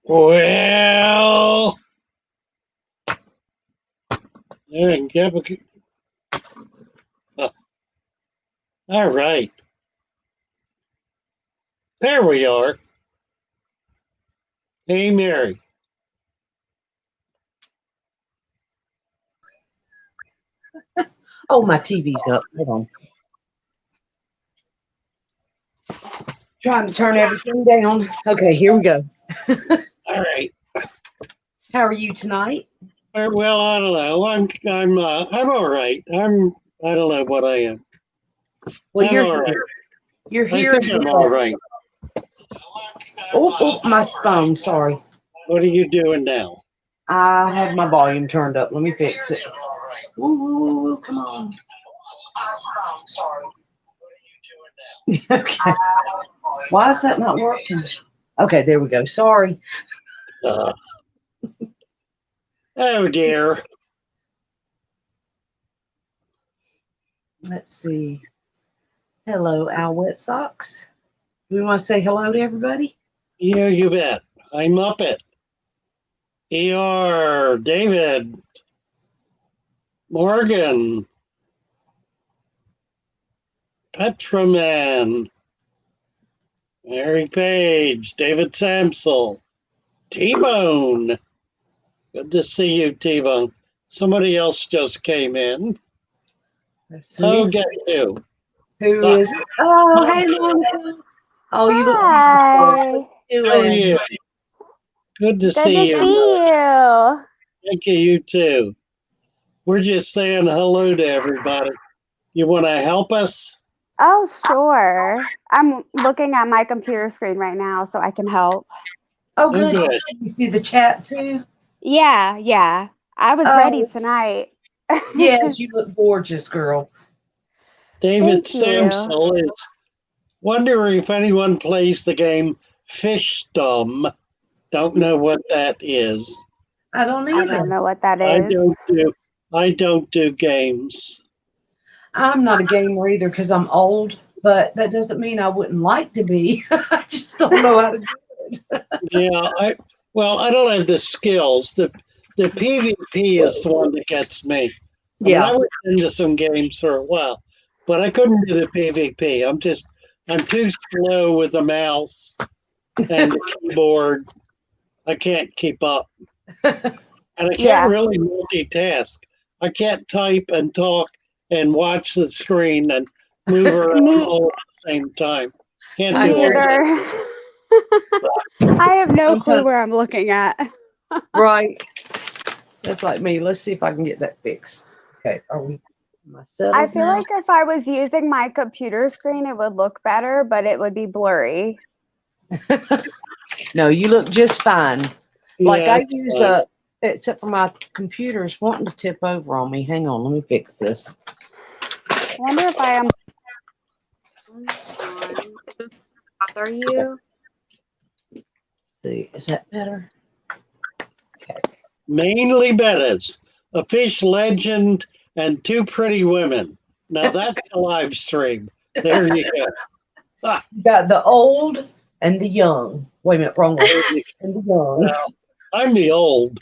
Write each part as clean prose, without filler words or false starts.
Well, all right. There we are. Hey, Mary. Oh, my TV's up. Hold on. Trying to turn everything down. Okay, here we go. All right. How are you tonight? Well, I don't know. I'm all right. I don't know what I am. Well, I'm you're all right. here. You're I here think as I'm all well. right. Oh, my phone. Sorry. What are you doing now? I have my volume turned up. Let me fix it. Woo, come on. Okay. Why is that not working? Okay, there we go. Sorry. Uh, oh dear. Let's see. Hello, Al Wet Socks. Do we want to say hello to everybody? Yeah, you bet. I'm up it. ER, David, Morgan, Petraman, Mary Page, David Samsel, T-Bone. Good to see you, T-Bone. Somebody else just came in. Let's see. Oh, guess who? Who is it? Oh, hey, Monica. Oh, you look Hi. beautiful. How are you? Good to Good see to you. see you. Thank you, you too. We're just saying hello to everybody. You want to help us? Oh, sure. I'm looking at my computer screen right now so I can help. Oh, Oh, good. good. You see the chat too? Yeah. I was ready Oh, tonight. yes, you look gorgeous, girl. David Thank you. Samsel is wondering if anyone plays the game Fishdom. Don't know what that is. I don't I don't either. know what that I is. don't do I don't do games. I'm not a gamer either because I'm old, but that doesn't mean I wouldn't like to be. I just don't know how to do it. Yeah, I don't have the skills. The PvP is the one that gets me. I mean, I Yeah. was into some games for a while, but I couldn't do the PvP. I'm too slow with the mouse and the keyboard. I can't keep up. And I can't Yeah. really multitask. I can't type and talk and watch the screen and move around Me all at the same time. Can't I do me all hear that. either. I have no clue sometimes. where I'm looking at. Right. That's like me. Let's see if I can get that fixed. Okay. Am I I settled feel now? like if I was using my computer screen, it would look better, but it would be blurry. No, you look just fine. Like Yeah, I it's use fine. except for my computer's wanting to tip over on me. Hang on, let me fix this. I wonder if I am on. Bother you? See, is that better? Okay. Mainly bettas, a fish legend, and two pretty women. Now that's a live stream. There you go. Ah, You got the old and the young. Wait a minute, wrong one. there you And the young. go. I'm the old.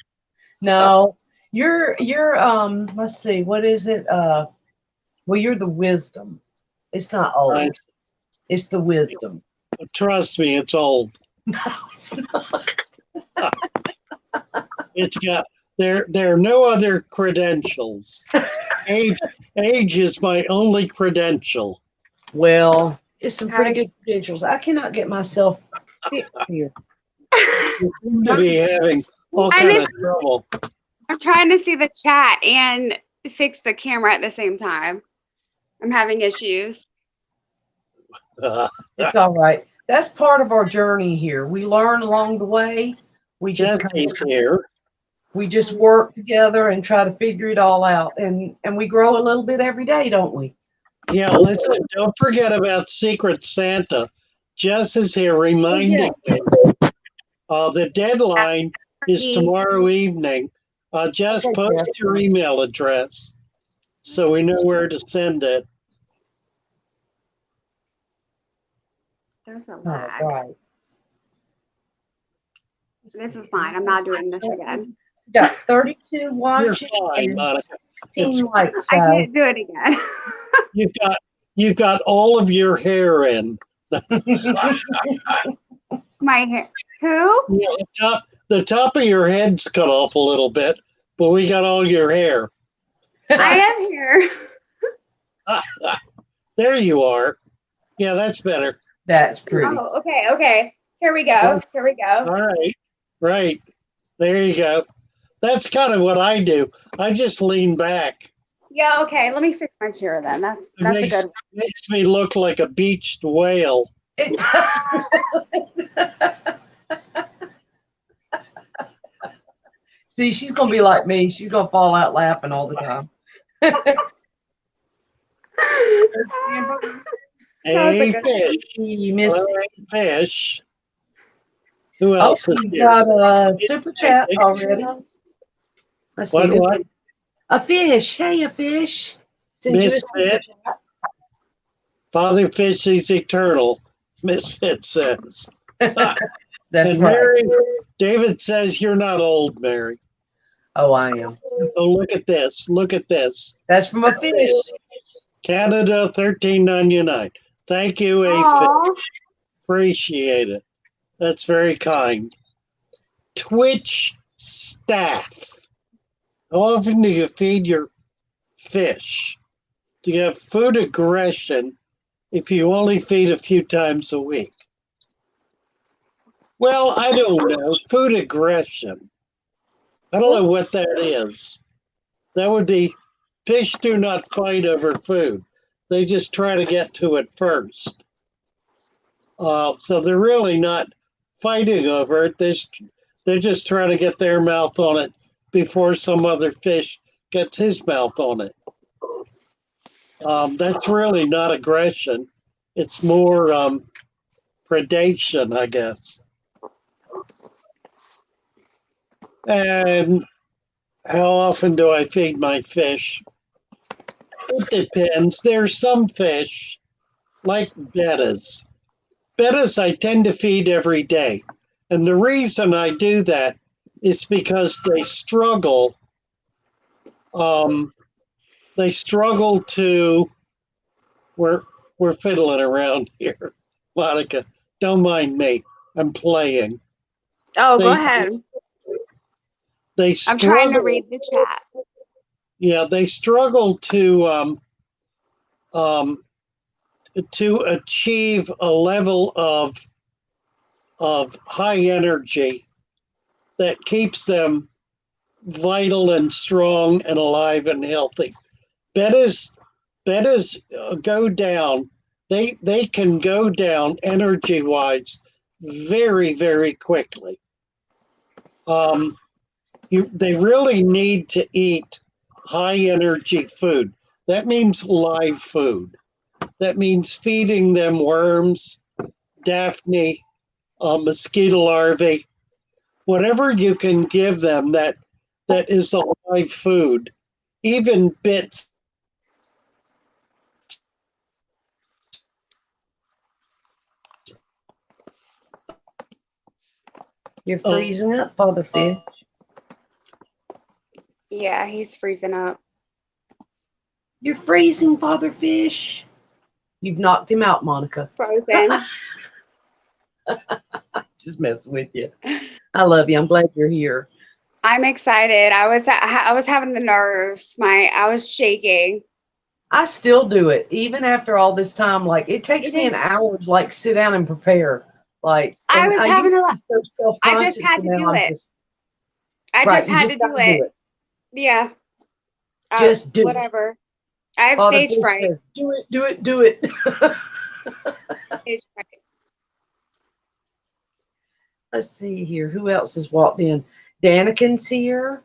No, you're let's see, what is it? Well, you're the wisdom. It's not I, old. It's the wisdom. trust me, it's old. No, it's not. Ah, it's got there are no other credentials. Age age is my only credential. Well, it's some pretty I, good credentials. I cannot get myself fixed here. You seem to be having all I'm, kind just, of trouble. I'm trying to see the chat and fix the camera at the same time. I'm having issues. Uh, It's all right. That's part of our journey here. We learn along the way. We just kind Jesse's of here. we just work together and try to figure it all out. And we grow a little bit every day, don't we? Yeah, listen, don't forget about Secret Santa. Jess is here Oh yeah. reminding me. The deadline is He, tomorrow evening. Jess, Okay, post Jeff. your email address so we know where to send it. there's a All lag. right. This is fine. I'm not doing this again. Got 32 You're watching fine, and Monica. 16 likes, I guys. can't do it again. You've got all of your hair in. My hair. Who? Yeah, the top of your head's cut off a little bit, but we got all your hair. I am here. There you are. Yeah, that's better. That's pretty. Oh, okay, okay. Here we go. Here we All go. right. There you go. That's kind of what I do. I just lean back. Yeah, okay. Let me fix my chair then. That's a good one. Makes me look like a beached whale. It does. See, she's going to be like me. She's going to fall out laughing all the time. Hey, good fish. You missed All it. right, fish. Who Oh, else is we here? got a super chat already. Let's see. What? A fish. Hey, a fish. Send you a super Misfit. chat. Father Fish is eternal, Misfit says. That's And right. Mary, David says, you're not old, Mary. Oh, I am. Oh, look at this. Look at this. That's from a fish. Canada, $13.99. Thank you, A Aw. Fish. Appreciate it. That's very kind. Twitch staff. How often do you feed your fish? Do you have food aggression if you only feed a few times a week? Well, I don't know. Food aggression. I don't know what that is. That would be fish do not fight over food. They just try to get to it first. So they're really not fighting over it. They're just trying to get their mouth on it before some other fish gets his mouth on it. That's really not aggression. It's more predation, I guess. And how often do I feed my fish? It depends. There's some fish, like bettas. Bettas I tend to feed every day. And the reason I do that is because they struggle. They struggle to. We're fiddling around here, Monica. Don't mind me. I'm playing. Oh, go They- ahead. They I'm struggle. trying to read the chat. Yeah, they struggle to achieve a level of high energy that keeps them vital and strong and alive and healthy. Bettas go down. They can go down energy wise very, very quickly. They really need to eat high energy food. That means live food. That means feeding them worms, Daphne, mosquito larvae, whatever you can give them that is a live food, even bits. You're freezing up, Father Fish. Yeah, he's freezing up. You're freezing, Father Fish. You've knocked him out, Monica. Frozen. Just messing with you. I love you. I'm glad you're here. I'm excited. I was having the nerves. I was shaking. I still do it, even after all this time. Like, it takes me an hour to, like, sit down and prepare. Like, I was having a lot. so self-conscious. I just had to do it. I Right, just had to do it. Yeah. Just do it. Whatever. I have Father stage Fish fright. says, do it. Stage fright. Let's see here. Who else has walked in? Danikin's here.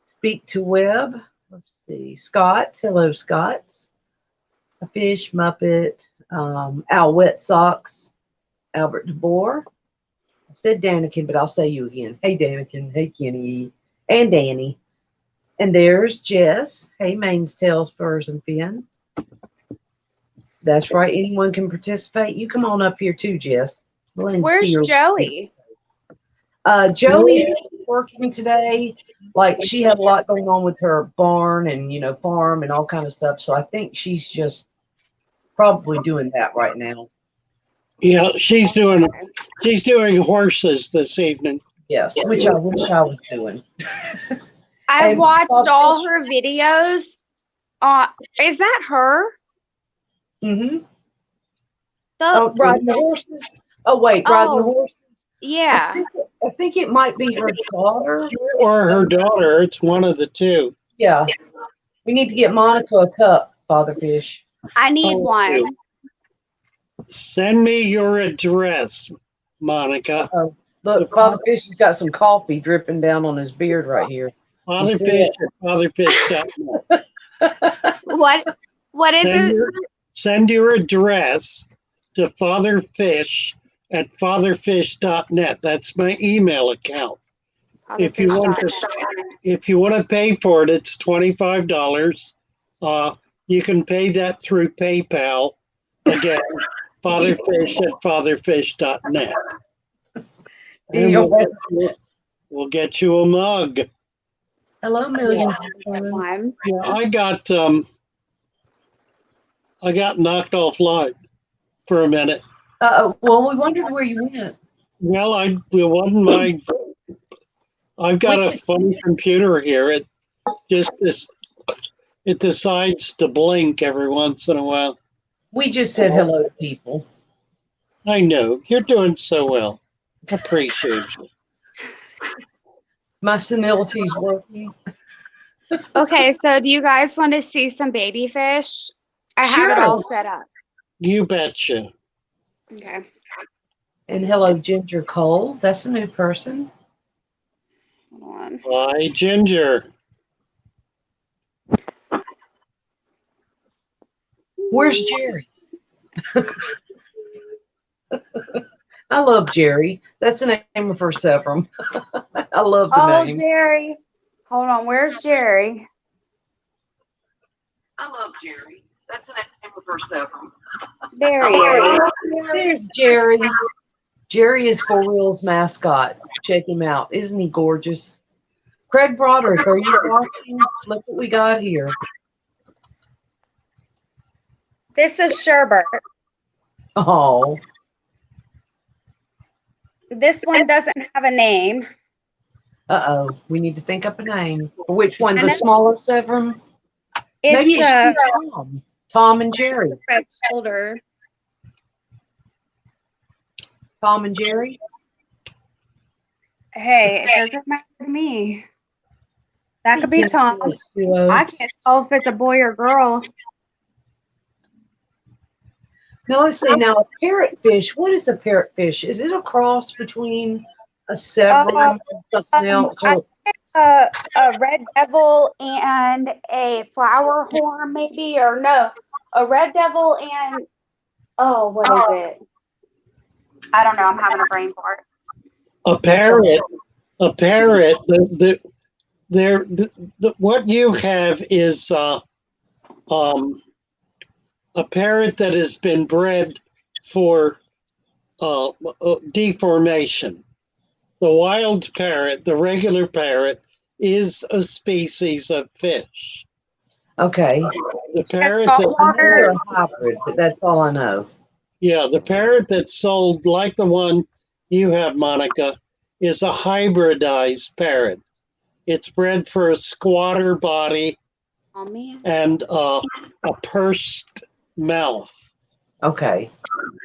Speak to Web. Let's see. Scott's. Hello, Scott's. A Fish, Muppet. Al Wet Socks. Albert DeBoer. I said Danikin, but I'll say you again. Hey, Danikin. Hey, Kenny. And Danny. And there's Jess. Hey, Maine's Tails, Furs, and Fin. That's right. Anyone can participate. You come on up here too, Jess. Where's Joey? Joey's working today. Like she had a lot going on with her barn and farm and all kind of stuff. So I think she's just probably doing that right now. Yeah, she's doing horses this evening. Yes, which I wish I was doing. I And watched Father all Fish- her videos. Is that her? Mm-hmm. The, Riding the horses. Oh wait, riding the Oh. horses. yeah. I think it might be her daughter. Or her daughter. It's one of the two. Yeah. We need to get Monica a cup, Father Fish. I need Oh, one. Send me your address, Monica. Look, Father Fish has got some coffee dripping down on his beard right here. Fatherfish at fatherfish.net. What is it? Send your address to fatherfish at fatherfish.net. That's my email account. If you want to pay for it, it's $25. You can pay that through PayPal. Again, fatherfish at fatherfish.net. And we'll get you a mug. Hello, millions. One. Yeah, I got knocked offline for a minute. Well, we wondered where you went. Well, it wasn't my. I've got a funny computer here. It decides to blink every once in a while. We just said hello to people. I know you're doing so well. Appreciate you. My senility's working. Okay, so do you guys want to see some baby fish? I have it all set up. You betcha. Okay. And hello, Ginger Cole. That's a new person. Hold on. Hi, Ginger. Where's Jerry? I love Jerry. That's the name of her severum. I love the name. Jerry. Hold on. Where's Jerry? I love Jerry. That's the name of her severum. There he is. There's Jerry. Jerry is For Real's mascot. Check him out. Isn't he gorgeous? Craig Broderick, are you watching? Look what we got here. This is Sherbert. Oh. This one doesn't have a name. Uh-oh. We need to think up a name. Which one? I The know. smaller severum? Maybe it should be Tom. Tom and Jerry. Red shoulder. Tom and Jerry? Hey, it doesn't matter to me. That could be Tom. Duo. I can't tell if it's a boy or girl. Now let's see. Now a parrotfish. What is a parrotfish? Is it a cross between a severum and something else? I think it's a red devil and a flower horn, maybe, or no, a red devil and what is it? I don't know. I'm having a brain fart. A parrot. What you have is a parrot that has been bred for deformation. The wild parrot, the regular parrot, is a species of fish. Okay. The parrot I know they're a hybrid, but that's all I know. Yeah, the parrot that's sold, like the one you have, Monica, is a hybridized parrot. It's bred for a squatter body and a pursed mouth. Okay.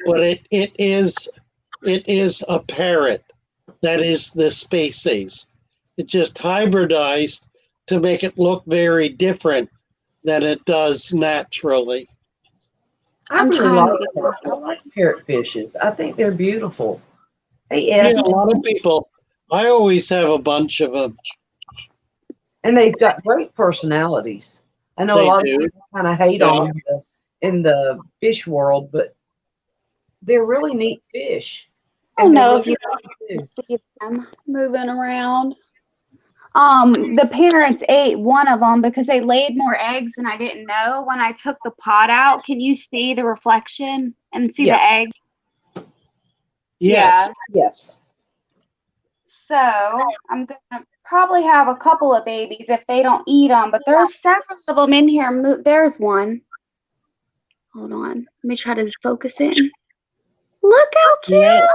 But it is a parrot. That is the species. It just hybridized to make it look very different than it does naturally. I like parrotfishes. I think they're beautiful. Hey, Yeah, a lot of people. I always have a bunch of them. And they've got great personalities. I know a lot of people kind of hate on them in the fish world, but they're really neat fish. I don't know if you can see them moving around. The parents ate one of them because they laid more eggs than I didn't know. When I took the pot out, can you see the reflection and see the eggs? Yes. Yes. So I'm gonna probably have a couple of babies if they don't eat them, but there's several of them in here. There's one. Hold on. Let me try to focus in. Look how cute. Yeah,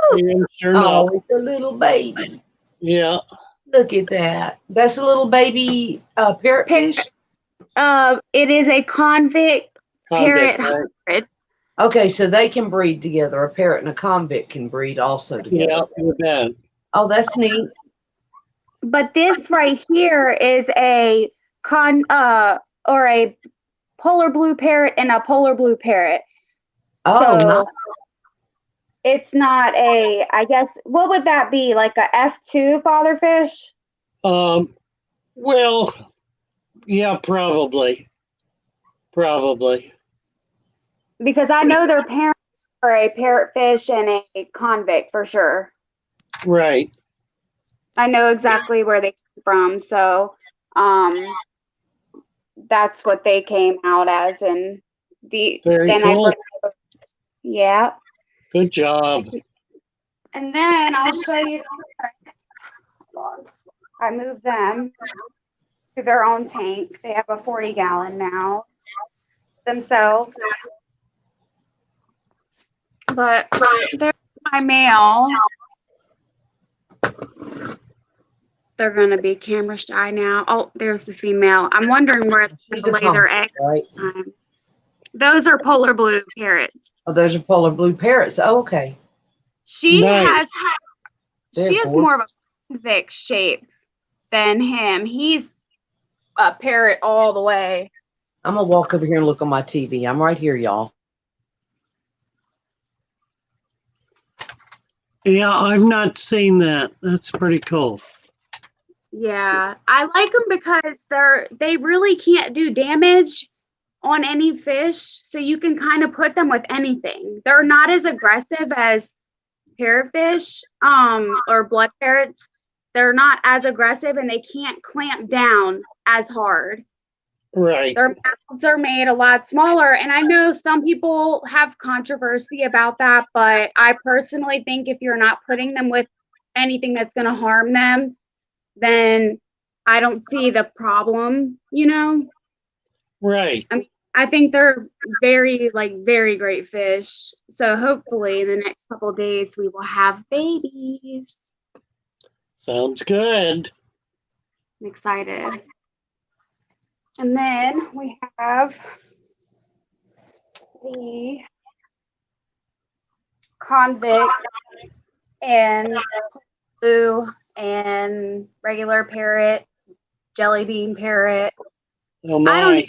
sure enough. Oh, it's a little baby. Yeah. Look at that. That's a little baby parrotfish. It is a convict parrot Convict, right? hybrid. Okay, so they can breed together. A parrot and a convict can breed also together. Yeah, you bet. Oh, that's neat. But this right here is a or a polar blue parrot and a polar blue parrot. Oh, So nice. it's not a, I guess, what would that be? Like a F2 fatherfish? Well, yeah, probably. Probably. Because I know their parents are a parrotfish and a convict for sure. Right. I know exactly where they came from, so that's what they came out as, and Very then cool. yeah. Good job. And then I'll show you. I moved them to their own tank. They have a 40-gallon now themselves. But there's my male. They're going to be camera shy now. Oh, there's the female. I'm wondering where She's they a lay their convict, eggs right? this time. Those are polar blue parrots. Oh, those are polar blue parrots. Oh, okay. She Nice. she has more of a convict shape than him. He's a parrot all the way. I'm going to walk over here and look on my TV. I'm right here, y'all. Yeah, I've not seen that. That's pretty cool. Yeah, I like them because they really can't do damage on any fish, so you can kind of put them with anything. They're not as aggressive as parrotfish, or blood parrots. They're not as aggressive and they can't clamp down as hard. Right. Their mouths are made a lot smaller, and I know some people have controversy about that, but I personally think if you're not putting them with anything that's going to harm them, then I don't see the problem, you know? Right. I mean, I think they're very great fish. So hopefully in the next couple of days we will have babies. Sounds good. I'm excited. And then we have the convict and blue and regular parrot, jelly bean parrot. Oh my.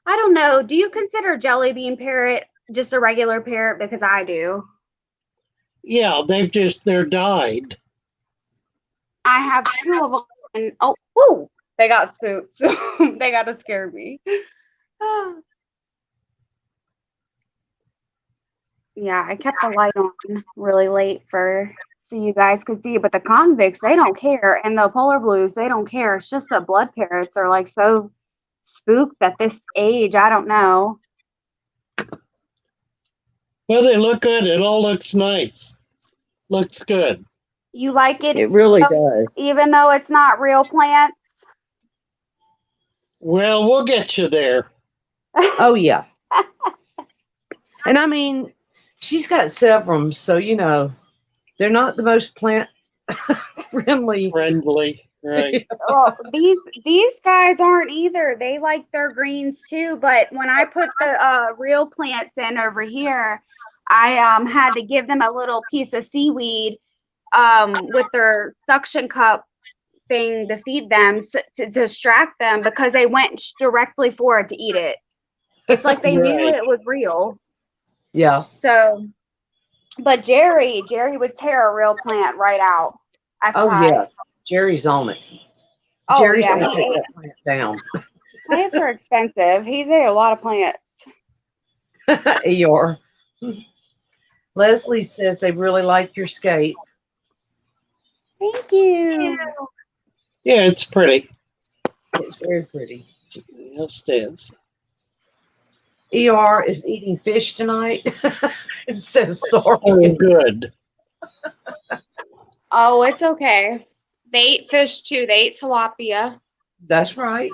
I don't know. Do you consider jelly bean parrot just a regular parrot? Because I do. Yeah, they're died. I have two of them. And oh, they got spooked. They got to scare me. Yeah, I kept the light on really late so you guys could see. But the convicts, they don't care. And the polar blues, they don't care. It's just the blood parrots are like so spooked at this age. I don't know. Well, they look good. It all looks nice. Looks good. You like it? It really does. Even though it's not real plants? Well, we'll get you there. Oh, yeah. And I mean, she's got several, so, they're not the most plant friendly. Right. Well, these guys aren't either. They like their greens too, but when I put the real plants in over here, I had to give them a little piece of seaweed with their suction cup thing to feed them to distract them because they went directly for it to eat it. It's like they knew it was real. Yeah. So, but Jerry would tear a real plant right out. Yeah. Jerry's on it. Oh, Jerry's yeah. going to take that plant down. Plants are expensive. He's ate a lot of plants. Eeyore. Leslie says they really like your skate. Thank you. Yeah, it's pretty. It's very pretty. Yes, it is. Eeyore is eating fish tonight. It says sorry. Oh, good. Oh, it's okay. They ate fish too. They ate tilapia. That's right.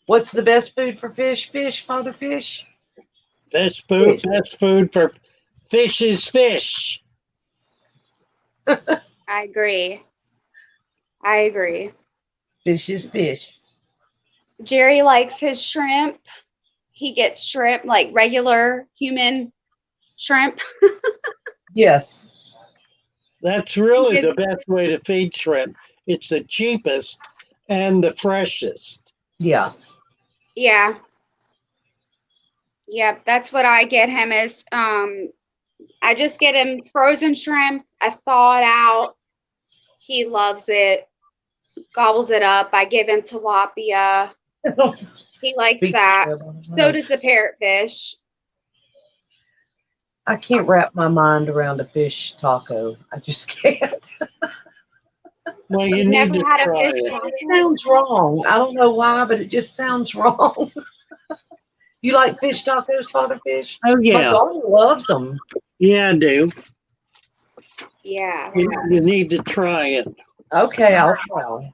What's the best food for fish? Fish, Father Fish? Best food, Fish. best food for fish is fish. I agree. I agree. Fish is fish. Jerry likes his shrimp. He gets shrimp, like regular human shrimp. That's Yes. really Yes. the best way to feed shrimp. It's the cheapest and the freshest. Yeah. Yeah. Yeah, that's what I get him is I just get him frozen shrimp. I thaw it out. He loves it, gobbles it up. I give him tilapia. He likes Speak that. to them. So does the parrotfish. I can't wrap my mind around a fish taco. I just can't. Well, you You've need never to had a try fish it. taco? It sounds wrong. I don't know why, but it just sounds wrong. You like fish tacos, Father Fish? Oh My yeah, daughter loves them. yeah, I do. Yeah. You need to try it. Okay, I'll try.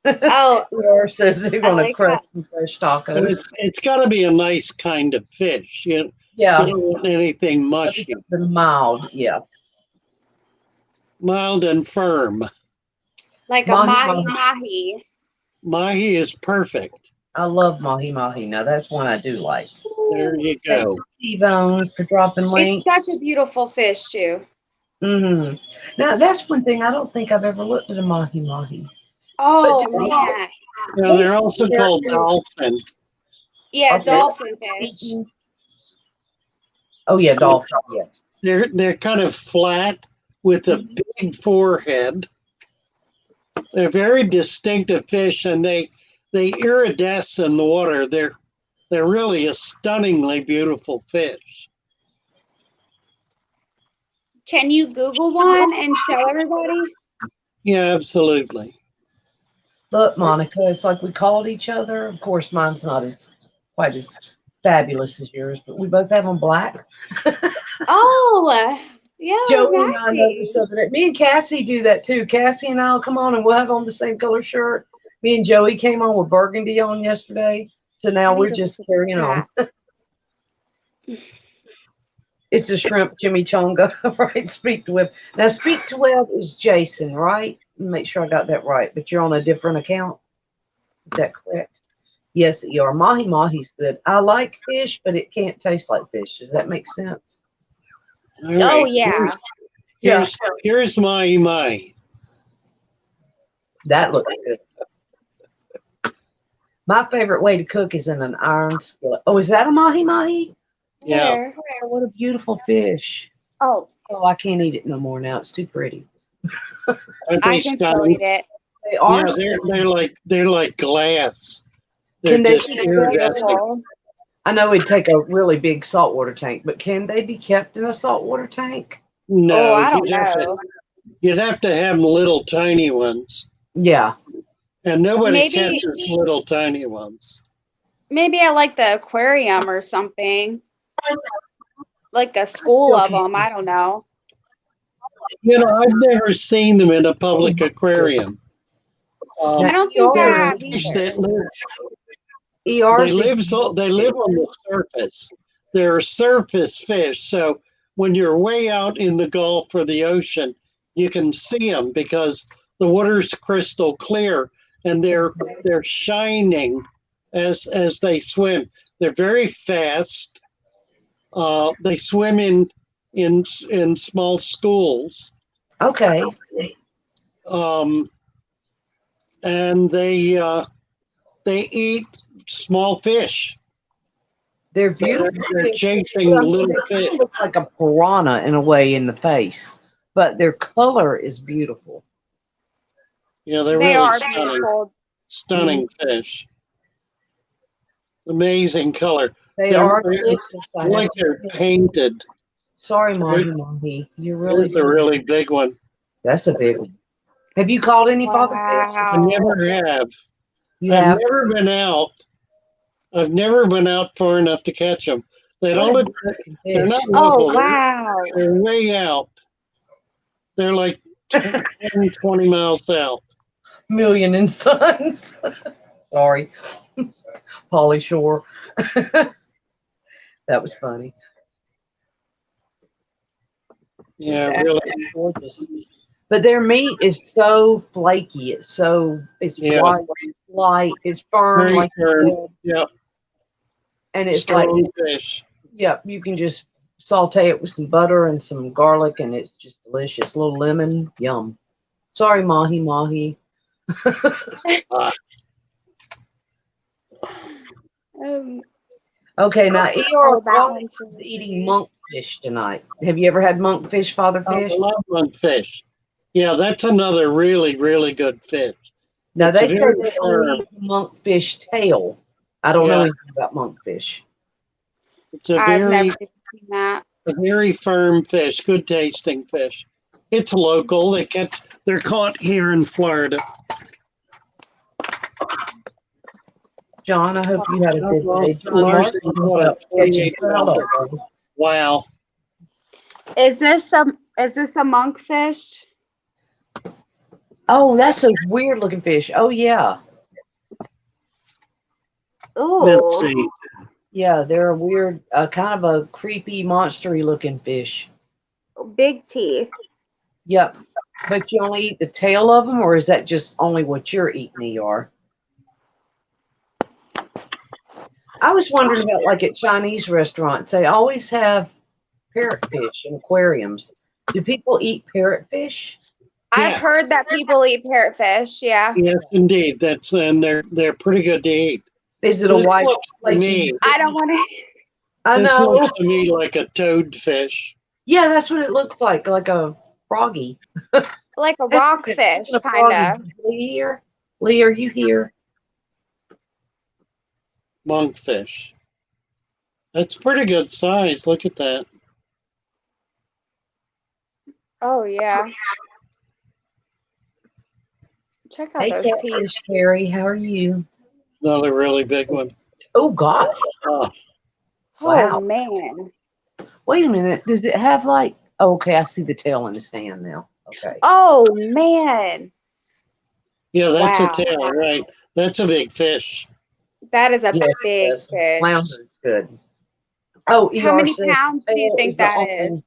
Oh, Laura says they're I going to like crush that. some fresh But tacos. it's got to be a nice kind of fish. You Yeah, don't want anything maybe mushy. something mild. Yeah. Mild and firm. Like a Mahi mahi Mahi. mahi. Mahi is perfect. I love Mahi Mahi. Now, that's one I do like. There you Thank go. you, T-Bone, for dropping It's links. such a beautiful fish too. Hmm. Now, that's one thing I don't think I've ever looked at a Mahi Mahi. Oh But man. You know, they're also called dolphin. Yeah, Okay. dolphin fish. Oh, yeah, dolphin. Yes. They're kind of flat with a big forehead. They're very distinctive fish, and they iridesce in the water. They're really a stunningly beautiful fish. Can you Google one and show everybody? Yeah, absolutely. Look, Monica, it's like we called each other. Of course, mine's not as quite as fabulous as yours, but we both have them black. Oh, yeah, Joey and I matching. noticed the other day. Me and Cassie do that too. Cassie and I'll come on and we'll have on the same color shirt. Me and Joey came on with burgundy on yesterday. So now I we're need to just look carrying at on. It's a shrimp chimichanga, right? Speak to Web. Now, Speak to Web is Jason, right? Make sure I got that right. But you're on a different account. Is that correct? Yes, you are. Mahi Mahi's good. I like fish, but it can't taste like fish. Does that make sense? All that. Oh right. yeah. Here's Mahi Mahi. That looks good. My favorite way to cook is in an iron skillet. Oh, is that a Mahi Mahi? Yeah. Where? Oh, what a beautiful fish. Oh, Oh, I can't eat it no more now. It's too pretty. Aren't I they can still stunning? eat it. They are. Yeah, they're like glass. They're Can they just be iridescent. Beautiful. I know it'd take a really big saltwater tank, but can they be kept in a saltwater tank? Oh, No, I don't know. you'd have to have little tiny ones, Yeah. and nobody Maybe catches little tiny ones. maybe I like the aquarium or something. Like a I school still of can't. them. I don't know. You know, I've never seen them in a public aquarium. I Now, don't think I They're have fish either. that live. ERs, They live on the surface. They're surface fish. So when you're way out in the Gulf or the ocean, you can see them because the water's crystal clear and they're shining as they swim. They're very fast. They swim in small schools, Okay. um, and they eat small fish. They're So beautiful. they're fish. chasing Well, I mean, little they kind fish. of look like a piranha in a way in the face, but their color is beautiful. Yeah, they're They really are beautiful. stunning fish. Amazing color. They They're, are they're delicious. it's like they're painted. Sorry, Mahi Mahi. You're really. Here's a really big one. That's a big one. Have you called any father fish? I Wow. never have. You I've have. never been out. I've never been out far enough to catch them. They What don't. a They're fish. not Oh local. wow. They're way out. They're like 20 miles south. Million and Sons. Sorry. Pauly Shore. That was funny. Yeah, It's really. absolutely gorgeous. But their meat is so flaky. It's Yeah. white, it's light, it's firm. Very Like firm. you said. Yep. And it's Strong like, fish. yep, you can just saute it with some butter and some garlic, and it's just delicious. A little lemon, yum. Sorry, Mahi Mahi. Okay, now Oh, that Eeyore one's is really eating good. monkfish tonight. Have you ever had monkfish, father I fish? love monkfish. Yeah, that's another really, really good fish. Now It's they say very they firm. only eat monkfish tail. I don't know Yeah. anything about monkfish. It's a I've very, never seen that. a very firm fish, good tasting fish. It's local. They're caught here in Florida. John, I hope you had a good day. John Larson, Larson what, was out catching 28 trout all day. Wow. Is this a monkfish? Oh, that's a weird looking fish. Oh yeah. Let's Ooh, see. Yeah, they're a weird, kind of a creepy, monstery looking fish. big teeth. Yep. But you only eat the tail of them, or is that just only what you're eating, ER? I was wondering about, like, at Chinese restaurants, they always have parrotfish in aquariums. Do people eat parrotfish? I've Yes. heard that people eat parrotfish. Yeah. Yes, indeed. And they're pretty good to eat. Is it a This white looks to flaky? me. I don't want to. I This know. looks to me like a toadfish. Yeah, that's what it looks like a froggy. Like a rockfish, A kind froggy. of. Is Lee here? Lee, are you here? Monkfish. That's pretty good size. Look at that. Oh, yeah. Check out Hey, those teeth. Catfish, Carrie, how are you? Another really big one. Oh, gosh. Oh, Wow. Oh, man. Wait a minute. Does it have like? Oh, okay, I see the tail in his hand now. Okay. Oh, man. yeah, that's Wow. a tail, right? That's a big fish. That is a Yes, big yes. fish. Flounder's good. Oh, How many says pounds do you tail think is the that is? only-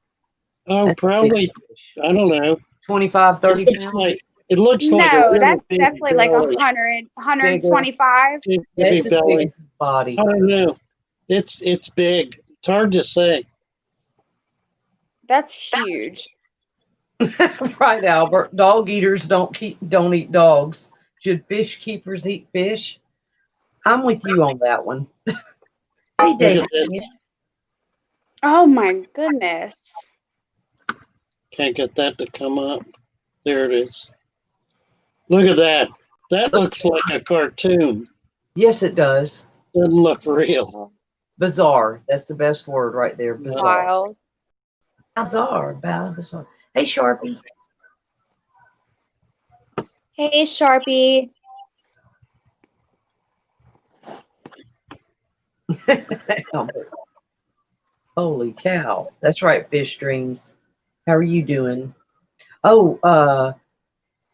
Oh, that's a big probably. fish. I don't know. 25, 30 It looks pounds. like it looks like a No, really that's big definitely like belly. 125. Big That's baby as big belly. as his body. I don't know. It's big. It's hard to say. That's huge. Right, Albert. Dog eaters don't eat dogs. Should fish keepers eat fish? I'm with you on that one. Hey, Look David. at this. Oh my goodness. Can't get that to come up. There it is. Look at that. That looks like a cartoon. Yes, it does. Doesn't look real. Bizarre. That's the best word right there. Bizarre. Wild. Bizarre. Hey, Sharpie. Hey, Sharpie. Albert. Holy cow. That's right, fish dreams. How are you doing? Oh,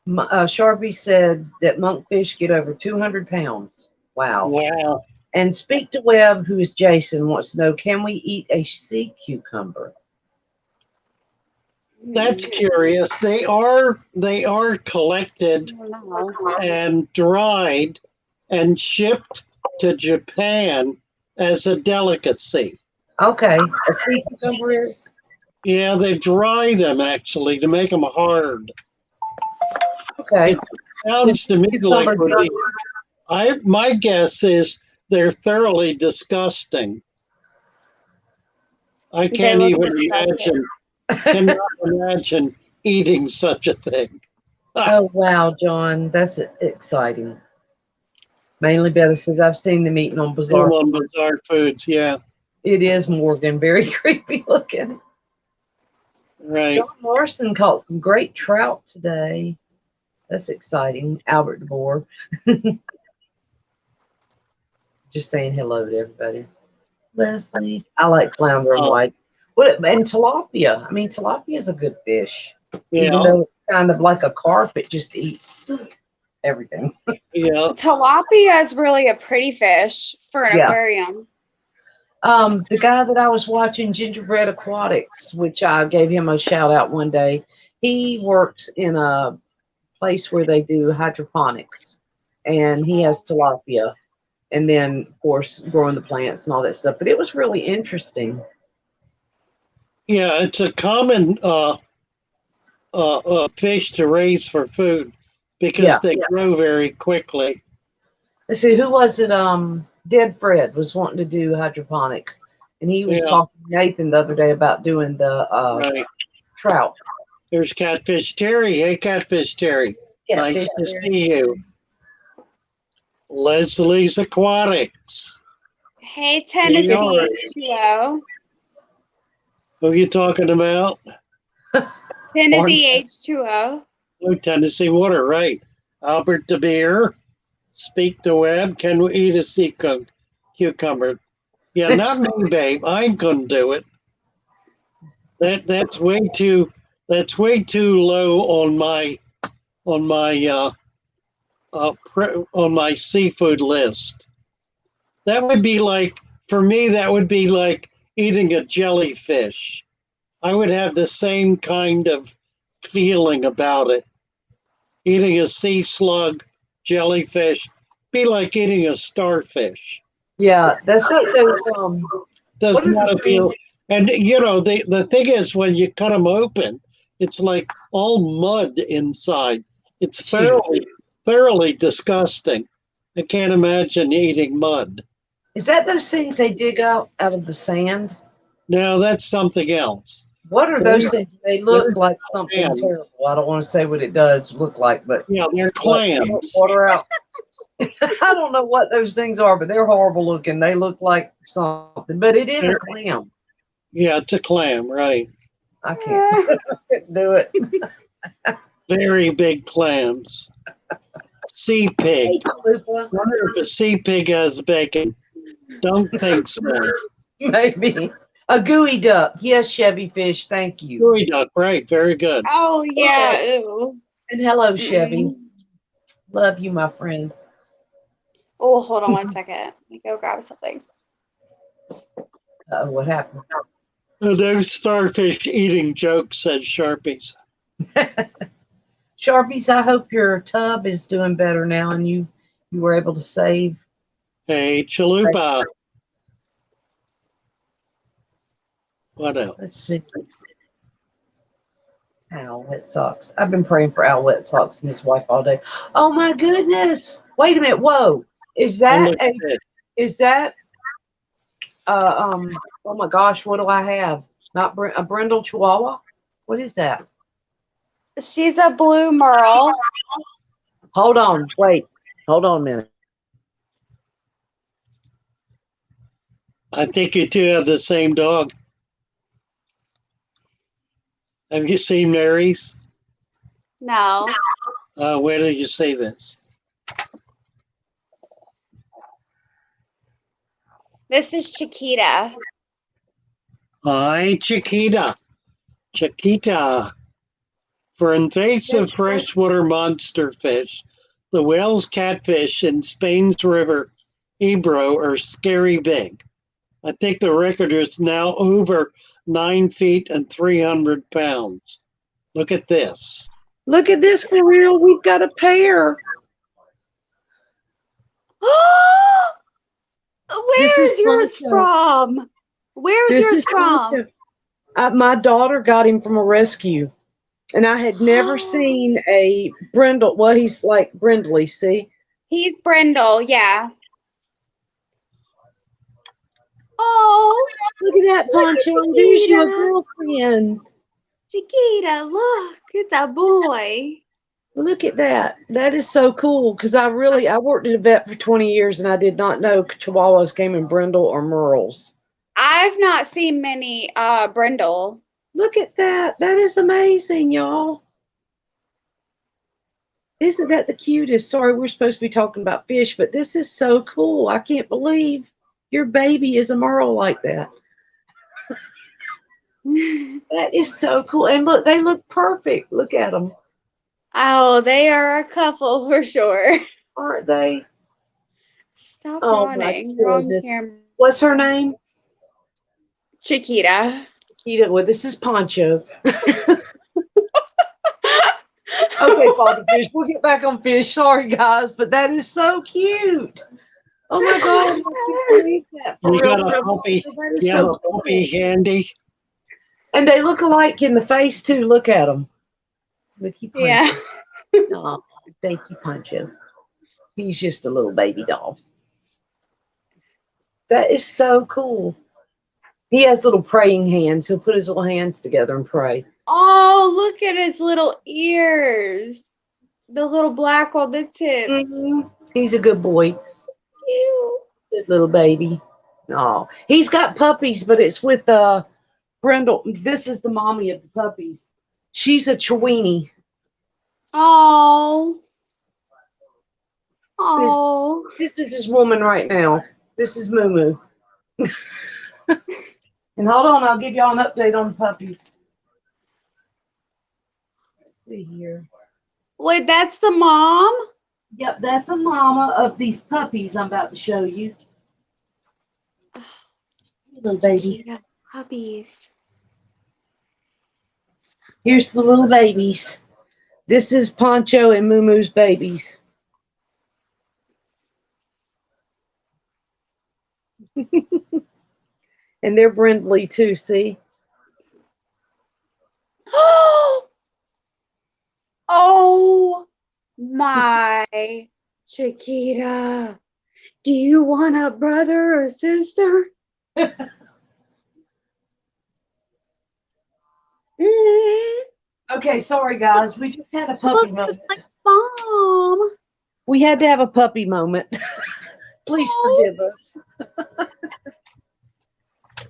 Sharpie said that monkfish get over 200 pounds. Wow. Wow. And Speak to Webb, who is Jason, wants to know, can we eat a sea cucumber? That's curious. They are collected I don't know. and dried and shipped to Japan as a delicacy. Okay. A sea cucumber is? Yeah, they dry them actually to make them hard. Okay. It sounds to me like Cucumber would be, my guess is they're thoroughly disgusting. I can't look even disgusting. cannot imagine eating such a thing. Oh, wow, John. That's exciting. Mainly Betty says, I've seen them eating on Bizarre. On Bizarre Foods, yeah. It is, Morgan. Very creepy looking. Right. John Larson caught some great trout today. That's exciting. Albert DeBoer. Just saying hello to everybody. Leslie. I like flounder and white. And tilapia. I mean, tilapia is a good fish. Yeah. Even though it's kind of like a carp. It just eats everything. Yeah. Tilapia is really a pretty fish for an Yeah. aquarium. The guy that I was watching, Gingerbread Aquatics, which I gave him a shout out one day, he works in a place where they do hydroponics, and he has tilapia, and then of course growing the plants and all that stuff. But it was really interesting. Yeah, it's a common fish to raise for food because Yeah. they grow very quickly. Let's see, who was it? Dead Fred was wanting to do hydroponics, and he was Yeah. talking to Nathan the other day about doing the Right. trout. There's Catfish Terry. Hey, Catfish Terry. Nice to see you. Leslie's Aquatics. Hey, Tennessee are. H2O. Who are you talking about? Tennessee H2O. Oh, Tennessee Water, right. Albert De Beer. Speak the web. Can we eat a sea cucumber? Yeah, not me, babe. I couldn't do it. That's way too low on my on my seafood list. That would be like, for me, that would be like eating a jellyfish. I would have the same kind of feeling about it. Eating a sea slug, jellyfish, be like eating a starfish. Yeah, that's like those. Does What are not the appeal. And the thing is, when you cut them open, it's like all mud inside. It's thoroughly disgusting. I can't imagine eating mud. Is that those things they dig out of the sand? Now that's something else. What are those things? They look like something clams. terrible. I don't want to say what it does look like, but Yeah, they're clams. Water out. I don't know what those things are, but they're horrible looking. They look like something, but it is a clam. Yeah, it's a clam, right? I can't do it. Very big clams. Sea pig. Hey, Chalupa. Wonder if a sea pig has bacon. Don't think so. Maybe. A gooey duck. Yes, Chevy Fish. Thank you. Gooey duck, right? Very good. Oh, yeah. Ooh. And hello, Chevy. Love you, my friend. Oh, hold on one second. Let me go grab something. What happened? No starfish eating joke, said Sharpies. Sharpies, I hope your tub is doing better now and you were able to save. Hey, Chalupa. What else? Let's see. Al Wet Socks. I've been praying for Al Wet Socks and his wife all day. Oh my goodness. Wait a minute. Whoa. Is that oh my gosh, what do I have? Not a brindle chihuahua? What is that? She's a blue merle. Hold on. Wait. Hold on a minute. I think you two have the same dog. Have you seen Mary's? No. Where did you see this? This is Chiquita. Hi, Chiquita. Chiquita. For invasive freshwater monster fish, the whales catfish in Spain's river Ebro are scary big. I think the record is now over 9 feet and 300 pounds. Look at this. Look at this for real. We've got a pair. Where's yours from? Where's yours from? My daughter got him from a rescue. And I had never seen a brindle. Well, he's like brindley, see? He's brindle, yeah. Oh, look at that, Poncho. There's your girlfriend. Chiquita, look, it's a boy. Look at that. That is so cool because I worked at a vet for 20 years and I did not know Chihuahuas came in brindle or merles. I've not seen many brindle. Look at that. That is amazing, y'all. Isn't that the cutest? Sorry, we're supposed to be talking about fish, but this is so cool. I can't believe your baby is a merle like that. That is so cool. And look, they look perfect. Look at them. Oh, they are a couple for sure. Aren't they? Stop Oh my yawning. You're on goodness. camera. What's her name? Chiquita. Chiquita. Well, this is Poncho. Okay, Father Fish, we'll get back on fish. Sorry, guys, but that is so cute. Oh my God, I can't believe that. For You real, got a real. puppy. That is You have so a cool. puppy handy. And they look alike in the face too. Look at them. Look, he Poncho. Yeah. Oh, thank you, Poncho. He's just a little baby doll. That is so cool. He has little praying hands. He'll put his little hands together and pray. Oh, look at his little ears. The little black on the tips. Mhm. He's a good boy. Cute. Good little baby. Oh, he's got puppies, but it's with Brindle. This is the mommy of the puppies. She's a Chiweenie. Oh. Oh. This is his woman right now. This is Moo Moo. And hold on, I'll give y'all an update on the puppies. Let's see here. Wait, that's the mom? Yep, that's a mama of these puppies I'm about to show you. Little babies. Chiquita puppies. Here's the little babies. This is Poncho and Moo Moo's babies. And they're brindly too, see? Oh my Chiquita. Do you want a brother or sister? Okay, sorry guys. We just had a puppy Look moment. just like mom. We had to have a puppy moment. Please forgive us.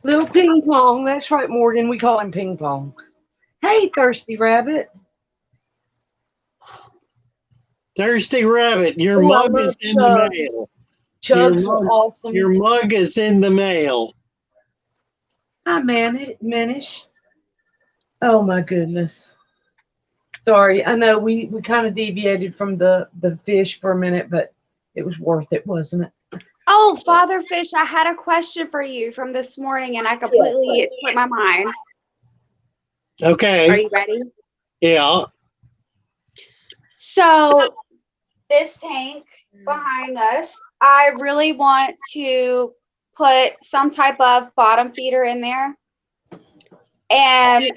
Little Ping Pong. That's right, Morgan. We call him Ping Pong. Hey, Thirsty Rabbit. Thirsty Rabbit, your Oh, I mug love is in the Chugs. mail. Chugs Your are mug- awesome. Your mug is in the mail. Hi, Manish. Oh, my goodness. Sorry. I know we kind of deviated from the fish for a minute, but it was worth it, wasn't it? Oh, Father Fish, I had a question for you from this morning and I completely it slipped my mind. Are Okay. you ready? Yeah. So this tank behind us, I really want to put some type of bottom feeder in there. And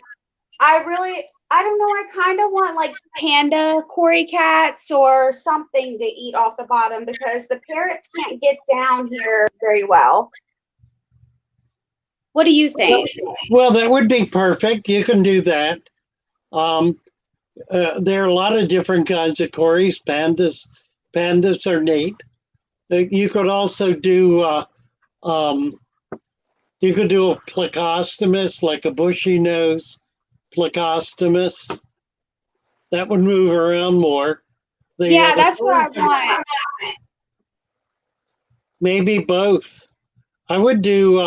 I don't know, I kind of want like panda Cory cats or something to eat off the bottom because the parrots can't get down here very well. What do you think? Well, that would be perfect. You can do that. There are a lot of different kinds of Corys. Pandas are neat. You could also do you could do a plecostomus, like a bushy nose plecostomus. That would move around more. Yeah, that's what I want. Maybe both. I would do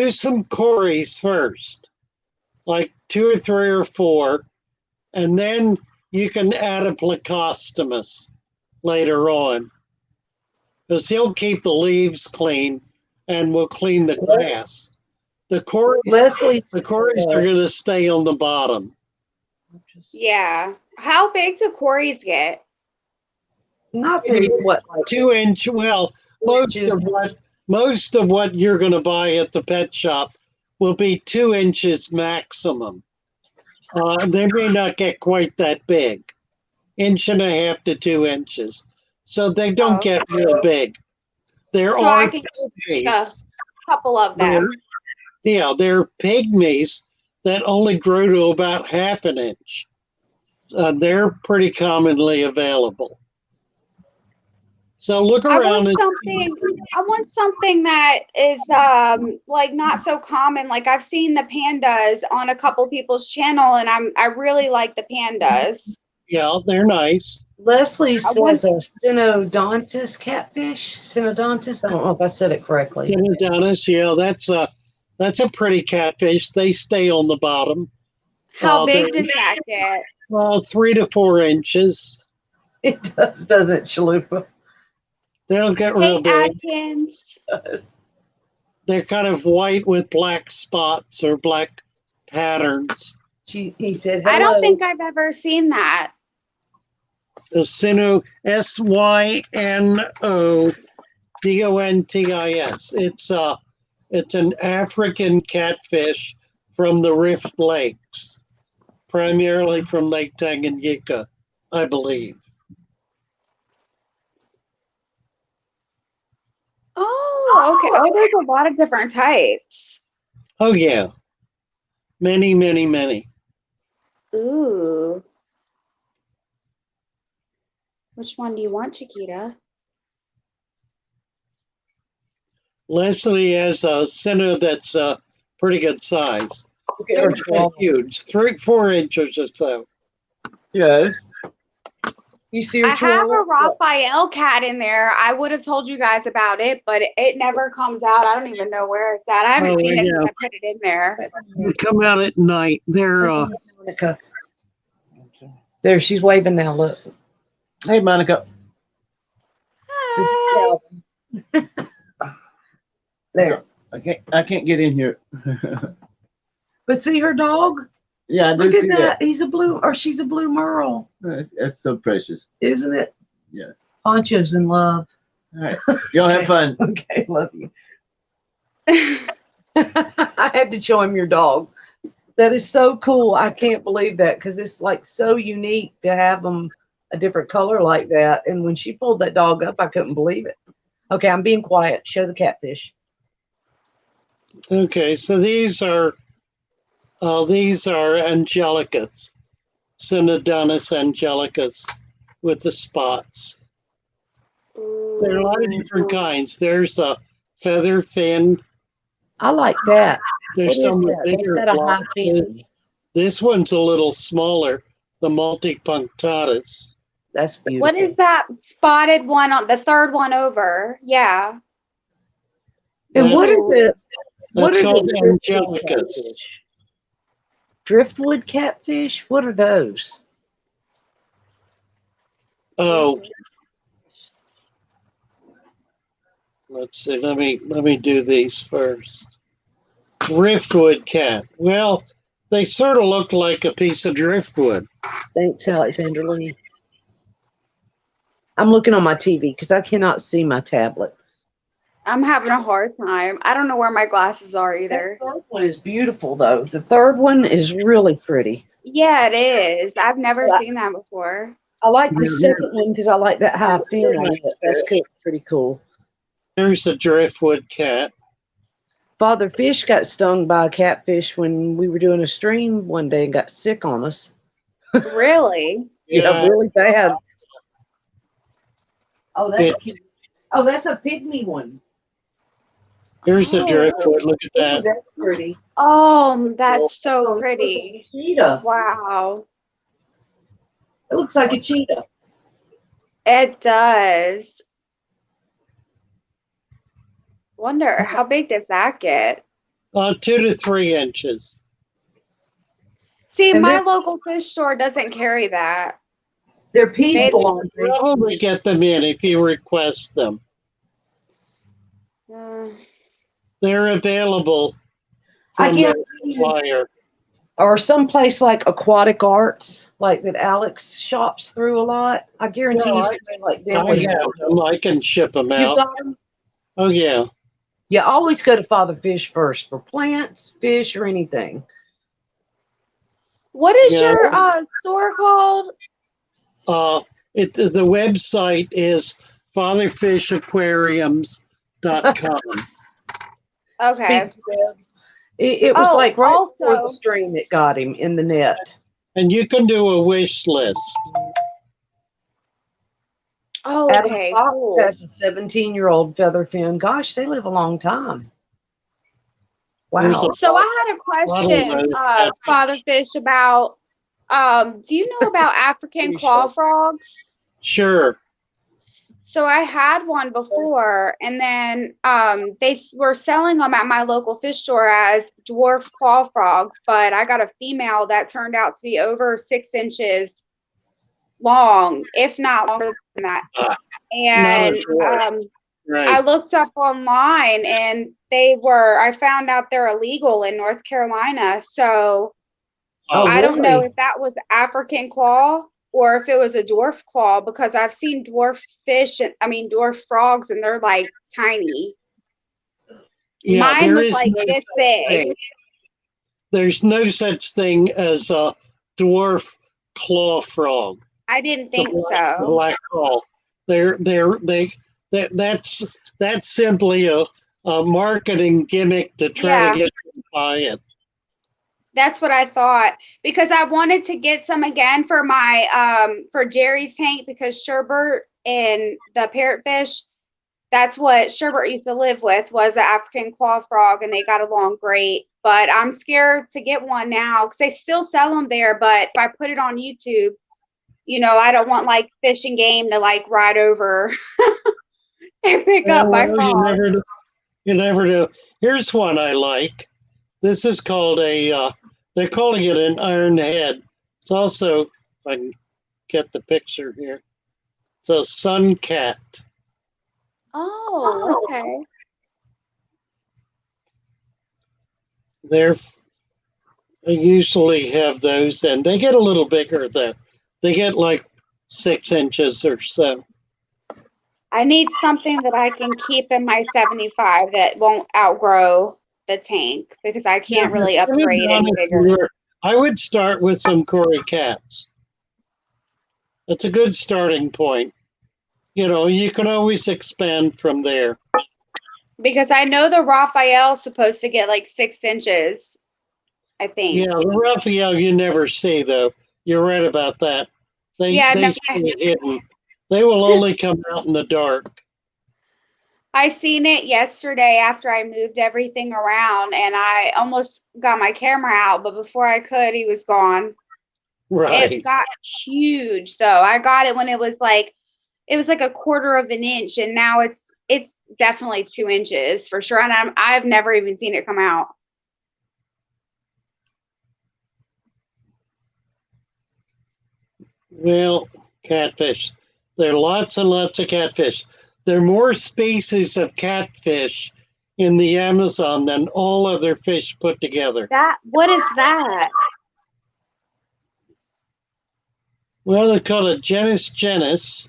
some Corys first, like 2 or 3 or 4, and then you can add a plecostomus later on, because he'll keep the leaves clean and will clean the grass. The Corys are going to stay on the bottom. Yeah. How big do Corys get? Not very what? 2 inch. Well, most of what you're going to buy at the pet shop will be 2 inches maximum. They may not get quite that big, 1.5 to 2 inches. So they don't get real big. There So are I can get a couple of them. Yeah, they're pygmies that only grow to about 1/2 inch. They're pretty commonly available. So look around. I want something that is like not so common. Like I've seen the pandas on a couple people's channel, and I really like the pandas. Yeah, they're nice. Leslie says a Synodontis catfish. Synodontis. I don't know if I said it correctly. Synodontis, yeah, that's a pretty catfish. They stay on the bottom. How big does that get? Well, 3 to 4 inches. It does, doesn't it, Chalupa? They don't get Hey, real big. Atkins. They're kind of white with black spots or black patterns. He said, I hello. don't think I've ever seen that. The Syno, SYNODONTIS. It's an African catfish from the Rift Lakes, primarily from Lake Tanganyika, I believe. Oh, okay. Oh, there's a lot of different types. Oh, yeah. Many, many, many. Ooh. Which one do you want, Chiquita? Leslie has a Syno that's pretty good size. Look at her They're chihuahua. huge, 3-4 inches or so. Yes. You see her I have chihuahua? a Raphael cat in there. I would have told you guys about it, but it never comes out. I don't even know where it's at. I haven't seen it since I put it in there. They come out at night. They're Monica. There, she's waving now. Look. Hey, Monica. This is Hi. Calvin. There. I can't get in here. But see her dog? Yeah, I do Look at see that. He's a blue, or she's a blue merle, That's so precious. isn't it? Yes. Poncho's in love. All right. Y'all have fun. Okay, love you. I had to show him your dog. That is so cool. I can't believe that because it's like so unique to have them a different color like that. And when she pulled that dog up, I couldn't believe it. Okay, I'm being quiet. Show the catfish. okay. So these are angelicas, Synodontis angelicas, with the spots. There are a lot of different kinds. There's a feather fin. I like that. There's What is some with that? That's bigger got a high fin. blotches. This one's a little smaller, the multipunctatus. That's beautiful. What is that spotted one on the third one over? Yeah. And what is it? What That's are called the angelicas. driftwood catfish? What are those? Oh, let's see. Let me do these first. Driftwood cat. Well, they sort of look like a piece of driftwood. Thanks, Alexander Lee. I'm looking on my TV because I cannot see my tablet. I'm having a hard time. I don't know where my glasses are The either. third one is beautiful, though. The third one is really pretty. Yeah, it is. I've never seen that before. I like the second one because I like that high fin on it. That's cool. Pretty cool. There's a driftwood cat. Father Fish got stung by a catfish when we were doing a stream one day and got sick on us. Really? Yeah, really bad. Oh, that's It- cute. Oh, that's a pygmy one. Here's a driftwood. Look at Ooh, that. that's pretty. Oh, that's so Oh, it looks like a pretty. cheetah. Wow. It looks like a cheetah. It does. Wonder how big does that get? 2 to 3 inches. See, And my they're- local fish store doesn't carry that. They're peaceful, aren't they? Probably get them in if you request them. Uh, They're available I from the guarantee you, supplier. or someplace like Aquatic Arts, like that Alex shops through a lot. I guarantee No, you, I- something like I them. have them. I can ship them You out. got 'em? Oh, yeah. You always go to Father Fish first for plants, fish, or anything. what is Yeah. your store called? The website is fatherfishaquariums.com. Okay. Speak to them. It was Oh, like right before the also- stream it got him in the net. And you can do a wish list. Oh, Adam okay. Fox Cool. has a 17-year-old featherfin. Gosh, they live a long time. There's Wow. a- So I had a question, Catfish. Father Fish, about do you know about African claw frogs? Sure. So I had one before, and then were selling them at my local fish store as dwarf claw frogs, but I got a female that turned out to be over 6 inches long, if not longer than that. Not a And dwarf. I Right. looked up online, and I found out they're illegal in North Carolina. So Oh, I don't know really? if that was African claw or if it was a dwarf claw, because I've seen dwarf frogs, and they're like tiny. Yeah, Mine there was is like no this such big. thing. There's no such thing as a dwarf claw frog. I didn't The think black, the so. black claw. That's simply a marketing gimmick to try Yeah. to get you to buy it. That's what I thought, because I wanted to get some again for my for Jerry's tank, because Sherbert and the Parrotfish, that's what Sherbert used to live with, was an African claw frog, and they got along great. But I'm scared to get one now because they still sell them there. But if I put it on YouTube, I don't want like Fish and Game to like ride over and pick up my Well, you never frogs. do. You never do. Here's one I like. This is called they're calling it an iron head. It's also, if I can get the picture here, it's a sun cat. Oh, okay. I usually have those, and they get a little bigger though. They get like 6 inches or so. I need something that I can keep in my 75 that won't outgrow the tank, because I can't really Yeah, to be upgrade any honest bigger. with you, I would start with some Cory cats. That's a good starting point. You can always expand from there. Because I know the Raphael's supposed to get like 6 inches, I think. Yeah, the Raphael you never see though. You're right about that. Yeah, They no, stay hidden. They will only come out in the dark. I seen it yesterday after I moved everything around, and I almost got my camera out, but before I could, he was gone. Right. It got huge though. I got it when it was like a quarter of an inch, and now it's definitely 2 inches for sure. And I've never even seen it come out. Well, catfish. There are lots and lots of catfish. There are more species of catfish in the Amazon than all other fish put together. What is that? Well, they call it genus.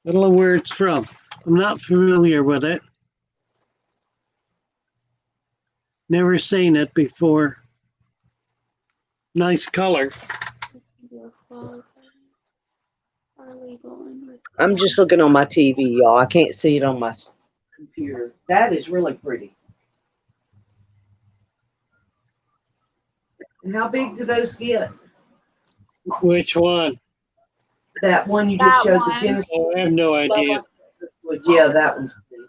I don't know where it's from. I'm not familiar with it. Never seen it before. Nice color. I'm just looking on my TV, y'all. I can't see it on my computer. That is really pretty. And how big do those get? Which one? That one you That just showed, one. the Genesis. Oh, I have no idea. Yeah, that one's big.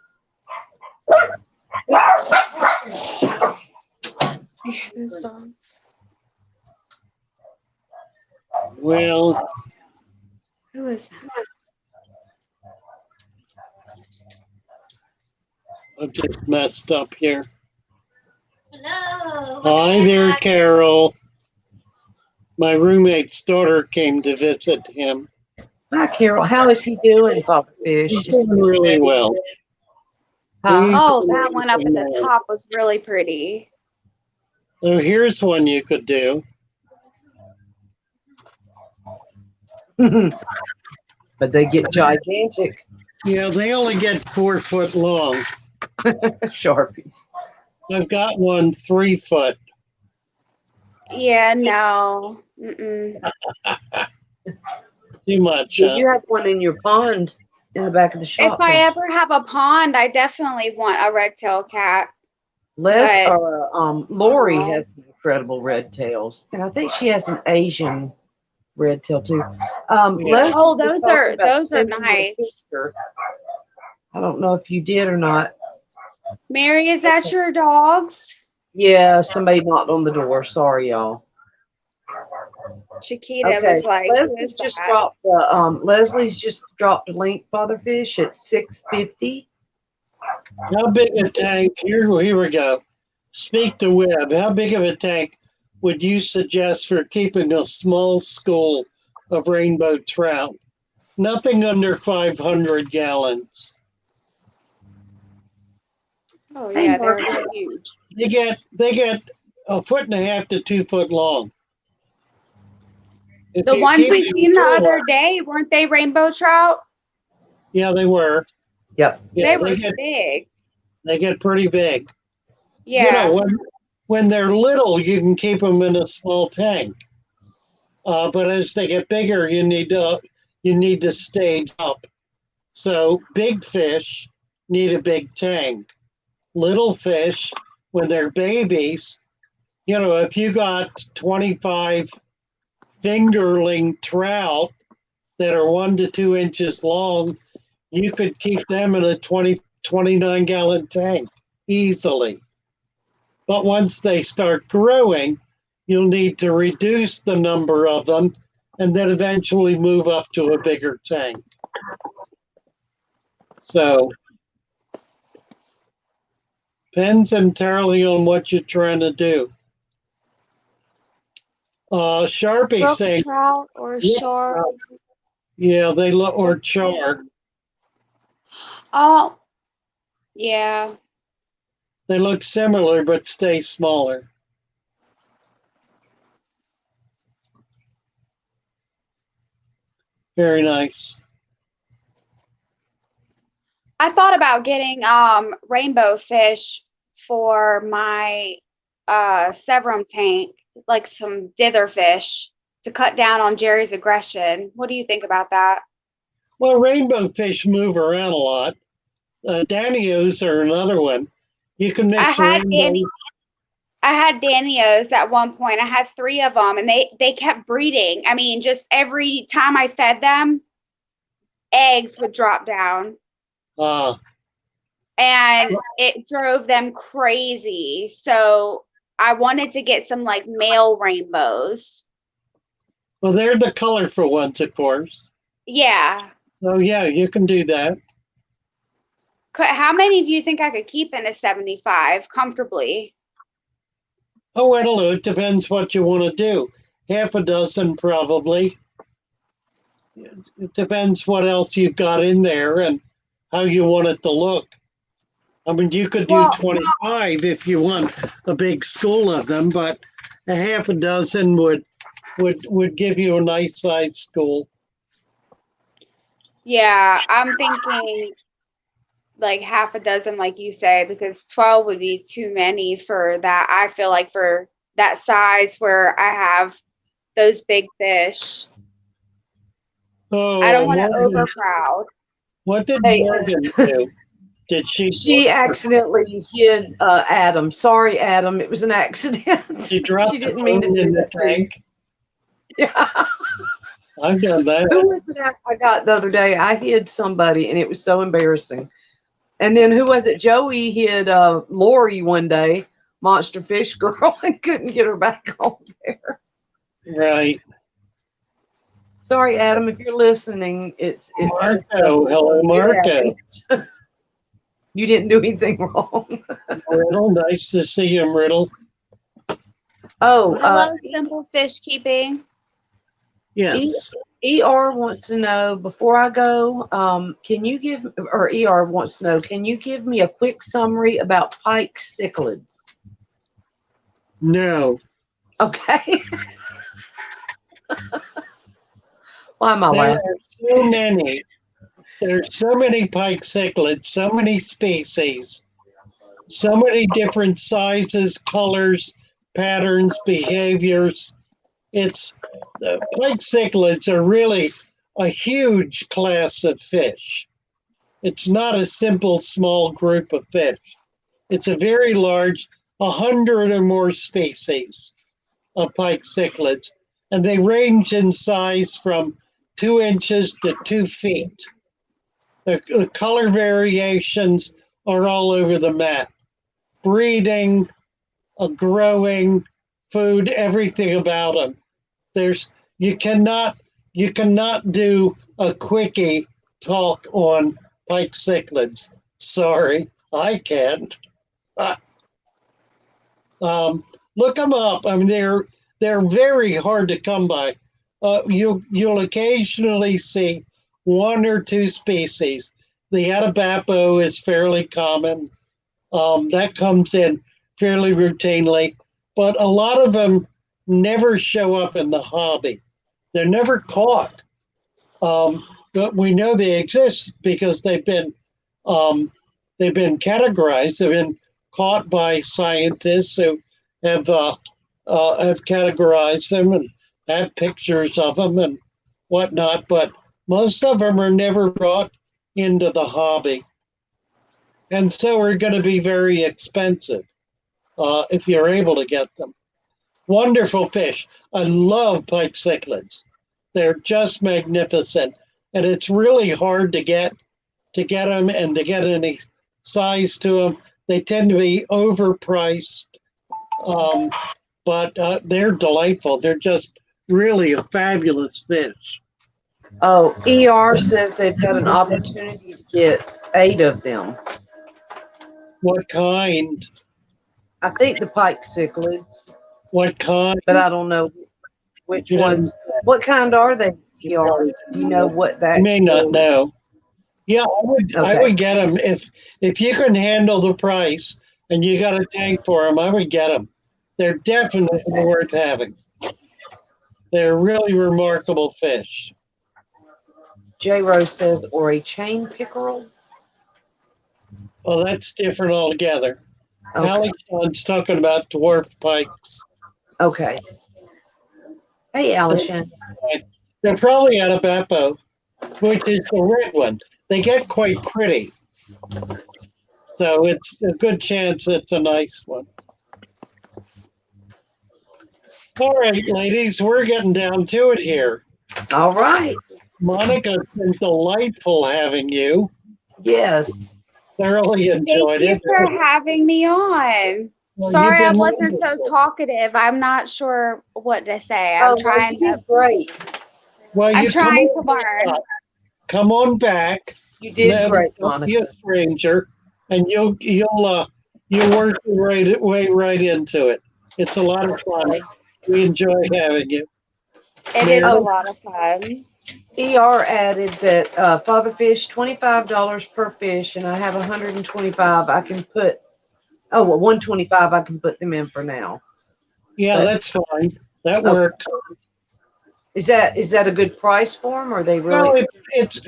Those dogs. Well, Who is that? I'm just messed up here. Hello. Hi there, Carol. My roommate's daughter came to visit him. Hi, Carol. How is he doing, Papa Fish? He's doing really well. Huh? He's Oh, that one up at the amazing. top was really pretty. So here's one you could do. But they get gigantic. Yeah, they only get 4 foot long. Sharpies. I've got one 3 foot. Yeah, no. Mm-mm. Too much. Well, you have one in your pond in the back of the shop. If I ever have a pond, I definitely want a red-tailed cat. Les, but- Lori has some incredible red tails, and I think she has an Asian red tail too. Les, Oh, was those talking are about sending me a nice. picture. I don't know if you did or not. Mary, is that your dogs? Yeah, somebody knocked on the door. Sorry, y'all. Chiquita Okay. was like, "Who Leslie's is just that?" dropped the Leslie's just dropped a link, Fatherfish, at 650. How big a tank? Here we go. Speak to Webb. How big of a tank would you suggest for keeping a small school of rainbow trout? Nothing under 500 gallons. Oh Hey, yeah, they're Margaret. huge. They get a foot and a half to 2 foot long. If The you ones keep we them seen the cool, other day, weren't they rainbow trout? yeah, they were. Yep. Yeah, They were big. they get pretty big. You Yeah. know, when they're little, you can keep them in a small tank. But as they get bigger, you need to stage up. So big fish need a big tank. Little fish, when they're babies, you know, if you got 25 fingerling trout that are 1 to 2 inches long, you could keep them in a 29 gallon tank easily. But once they start growing, you'll need to reduce the number of them and then eventually move up to a bigger tank. So, depends entirely on what you're trying to do. Sharpie Brook saying, trout or yeah, shark. yeah, they look, or char, Oh, yeah. they look similar but stay smaller. Very nice. I thought about getting rainbow fish for my Severum tank, like some dither fish to cut down on Jerry's aggression. What do you think about that? Well, rainbow fish move around a lot. Danios are another one. You can I mix had rainbow. Danny I had Danios at one point. I had three of them and they kept breeding. I mean, just every time I fed them, eggs would drop down. Uh, And it drove them crazy. So I wanted to get some like male rainbows. well, they're the colorful ones, of course. Yeah. So yeah, you can do that. How many do you think I could keep in a 75 comfortably? Oh, I don't know. It depends what you want to do. Half a dozen, probably. It depends what else you've got in there and how you want it to look. I mean, you could do Well, 25 if you want a big school of them, but a half a dozen would give you a nice sized school. yeah, I'm thinking like half a dozen, like you say, because 12 would be too many for that. I feel like for that size where I have those big fish, I don't Oh, want to Morgan, overcrowd. what did Hey, Morgan do? Did she she accidentally hid Adam. Sorry, Adam. It was an accident. she drop She the didn't mean to phone do in the that to you. tank? Yeah. I've done that. Who was it I got the other day? I hid somebody and it was so embarrassing. And then who was it? Joey hid Lori one day, Monster Fish Girl, and couldn't get her back on there. Right. Sorry, Adam, if you're listening, it's Marco. Hello, it Marco. happens. You didn't do anything wrong. Riddle, nice to see you, Riddle. Oh, Hello, Simple Fish Keeping. Yes. ER wants to know before I go, can you give, or ER wants to know, can you give me a quick summary about pike cichlids? No. Okay. Why am I There laughing? are so many. There's so many pike cichlids, so many species, so many different sizes, colors, patterns, behaviors. It's the pike cichlids are really a huge class of fish. It's not a simple small group of fish. It's a very large, 100 or more species of pike cichlids, and they range in size from 2 inches to 2 feet. The color variations are all over the map. Breeding, growing, food, everything about them. There's you cannot do a quickie talk on pike cichlids. Sorry, I can't. Uh, look them up. I mean, they're very hard to come by. You'll occasionally see one or two species. The Atabapo is fairly common. That comes in fairly routinely, but a lot of them never show up in the hobby. They're never caught, but we know they exist because they've been categorized. They've been caught by scientists who have categorized them and have pictures of them and whatnot. But most of them are never brought into the hobby, and so are going to be very expensive if you're able to get them. Wonderful fish. I love pike cichlids. They're just magnificent, and it's really hard to get them and to get any size to them. They tend to be overpriced, but they're delightful. They're just really a fabulous fish. Oh, ER says they've got an opportunity to get 8 of them. What kind? I think the pike cichlids, What kind? but I don't know which You don't- ones. What kind are they? ER? Do you know what that? You may not know. Yeah, I would get them if you can handle the price and you got a tank for them. I would get them. They're definitely worth having. They're really remarkable fish. J Rose says, or a chain pickerel. Well, that's different altogether. Okay. Alexander's talking about dwarf pikes. Okay. Hey, Alishan. They're probably out of Beppo, which is the red one. They get quite pretty. So it's a good chance it's a nice one. All right, ladies, we're getting down to it here. All right. Monica, it's been delightful having you. Yes. Thoroughly enjoyed Thank you it. for having me on. Well, Sorry I you've been wasn't so wonderful. talkative. I'm not sure what to say. I'm trying You to. did great. Well, I'm you trying to learn. come on back. You did great, Don't be Monica. a stranger, and you'll work your way right into it. It's a lot of fun. We enjoy having you. It is a lot of fun. ER added that fatherfish $25 per fish, and I have 125. I can put 125. I can put them in for now. Yeah, But- that's fine. That Okay. works. Is that a good price for them? Or are they Well, really? it's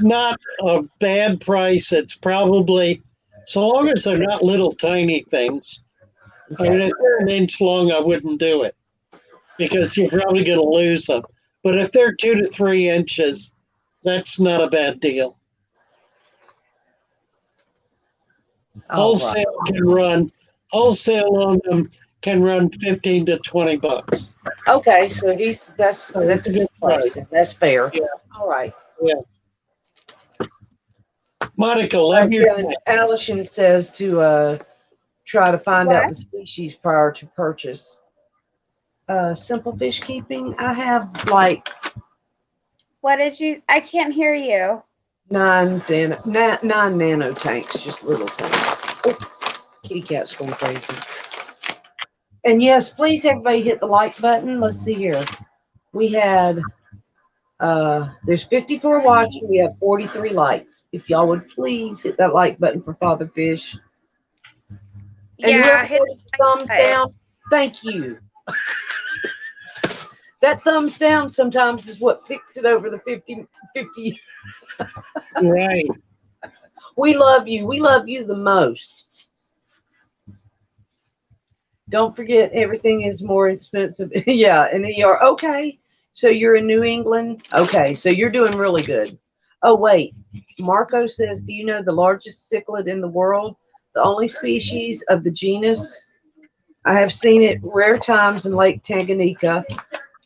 not a bad price. It's probably, so long as they're not little tiny things. I mean, if they're an inch long, I wouldn't do it because you're probably going to lose them. But if they're 2 to 3 inches, that's not a bad deal. All right. Wholesale on them can run $15 to $20. Okay, so that's a good price. Right. That's fair. Yeah. All right. Monica, love your time. Allison says to try to find out What? the species prior to purchase. Simple fish keeping. I have like What did you? I can't hear you. 9 nano tanks, just little tanks. Oh, kitty cat's going crazy. And yes, please everybody hit the like button. Let's see here. We had there's 54 watching. We have 43 likes. If y'all would please hit that like button for Fatherfish. And Yeah, whoever hit puts thumbs down, thank you. That thumbs down sometimes is what picks it over the 50. Right. We love you. We love you the most. Don't forget, everything is more expensive. Yeah, and ER. Okay, so you're in New England. Okay, so you're doing really good. Oh, wait. Marco says, do you know the largest cichlid in the world? The only species of the genus. I have seen it rare times in Lake Tanganyika.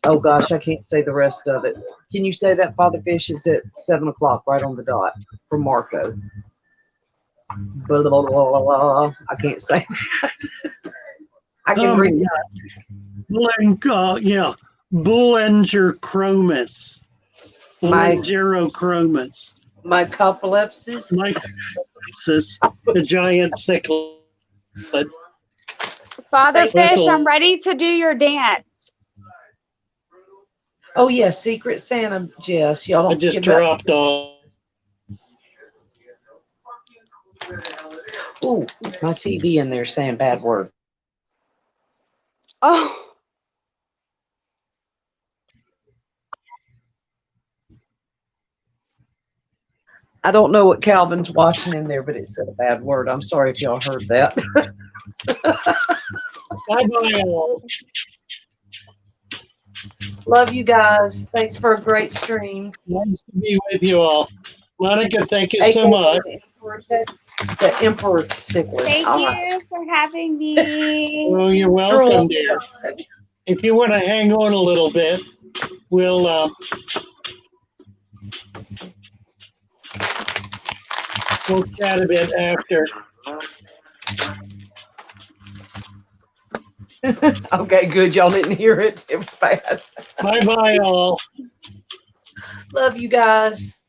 Oh, gosh, I can't say the rest of it. Can you say that Fatherfish is at 7 o'clock right on the dot for Marco? Blah, blah, blah, blah, blah. I can't say that. I can read that. Bullingerchromis. My- Bullingerochromis. Mycopolepsis. Mycolepsis, the giant cichlid. Father Thank Fish, you. I'm ready to do your dance. Oh yeah, Secret Santa, Jess. Y'all I don't just give up. dropped off. Ooh, my TV in there saying bad word. Oh, I don't know what Calvin's watching in there, but it said a bad word. I'm sorry if y'all heard that. Bye-bye all. Love you guys. Thanks for a great stream. Nice to be with you all. Monica, thank you so AKA much. The Emperor Cichlid. thank All right. you for having me. Oh, you're welcome, dear. If you want to hang on a little bit, we'll chat a bit after. Okay, good. Y'all didn't hear it. It was bad. Bye-bye all. Love you guys.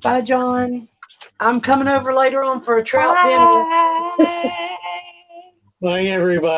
Bye, John. I'm coming over later on for a trout dinner. Bye. Bye, everybody.